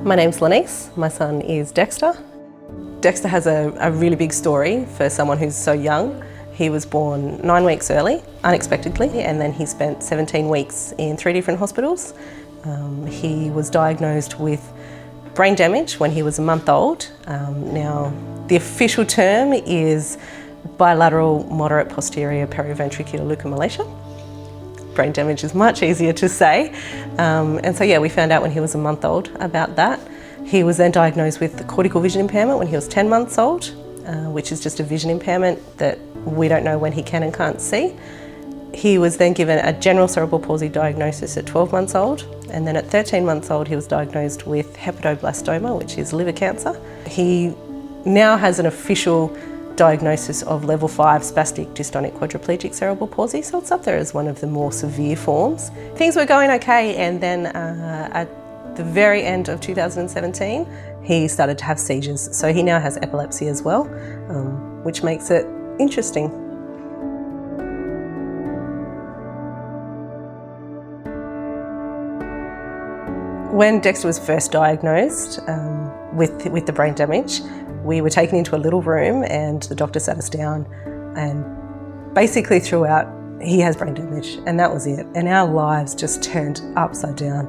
My name's Lanice, my son is Dexter. Dexter has a really big story for someone who's so young. He was born 9 weeks early, unexpectedly, and then he spent 17 weeks in 3 different hospitals. He was diagnosed with brain damage when he was a month old. Now, the official term is bilateral moderate posterior periventricular leukomalacia. Brain damage is much easier to say. And so yeah, we found out when he was a month old about that. He was then diagnosed with the cortical vision impairment when he was 10 months old, which is just a vision impairment that we don't know when he can and can't see. He was then given a general cerebral palsy diagnosis at 12 months old, and then at 13 months old he was diagnosed with hepatoblastoma, which is liver cancer. He now has an official diagnosis of level 5 spastic dystonic quadriplegic cerebral palsy, so it's up there as one of the more severe forms. Things were going okay, and then at the very end of 2017 he started to have seizures, so he now has epilepsy as well, which makes it interesting. When Dexter was first diagnosed with the brain damage, we were taken into a little room and the doctor sat us down and basically threw out, he has brain damage, and that was it. And our lives just turned upside down.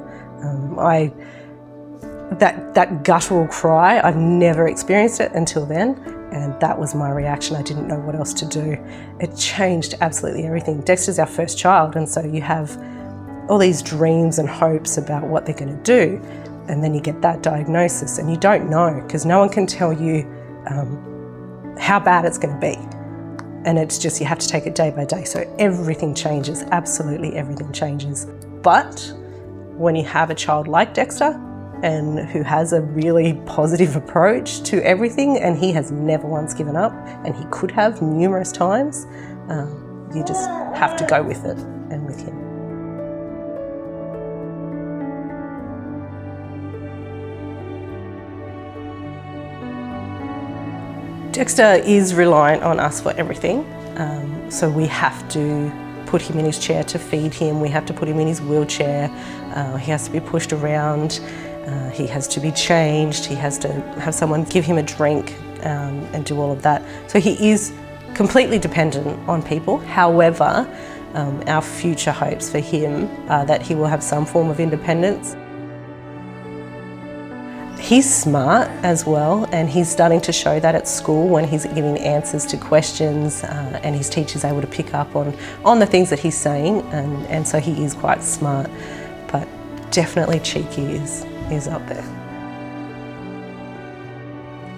That guttural cry, I've never experienced it until then, and that was my reaction. I didn't know what else to do. It changed absolutely everything. Dexter's our first child, and so you have all these dreams and hopes about what they're going to do, and then you get that diagnosis and you don't know, because no one can tell you how bad it's going to be, and it's just, you have to take it day by day. So everything changes, absolutely everything changes. But when you have a child like Dexter, and who has a really positive approach to everything, and he has never once given up, and he could have numerous times, you just have to go with it and with him. Dexter is reliant on us for everything, so we have to put him in his chair to feed him, we have to put him in his wheelchair, he has to be pushed around, he has to be changed, he has to have someone give him a drink and do all of that. So he is completely dependent on people. However, our future hopes for him are that he will have some form of independence. He's smart as well, and he's starting to show that at school when he's giving answers to questions, and his teacher's able to pick up on the things that he's saying, and so he is quite smart, but definitely cheeky is up there.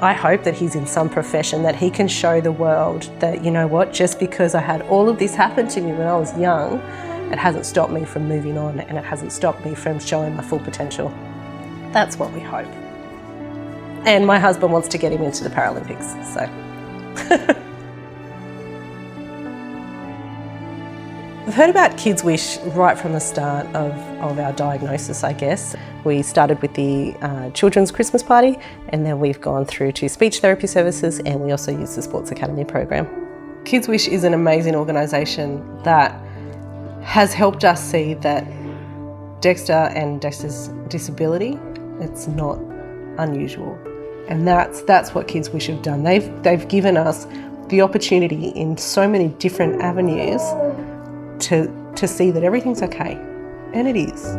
I hope that he's in some profession that he can show the world that, you know what, just because I had all of this happen to me when I was young, it hasn't stopped me from moving on, and it hasn't stopped me from showing my full potential. That's what we hope. And my husband wants to get him into the Paralympics, so. We've heard about KidzWish right from the start of our diagnosis, I guess. We started with the children's Christmas party, and then we've gone through to speech therapy services, and we also use the Sports Academy program. KidzWish is an amazing organisation that has helped us see that Dexter and Dexter's disability, it's not unusual. And that's what KidzWish have done. They've given us the opportunity in so many different avenues to see that everything's okay, and it is.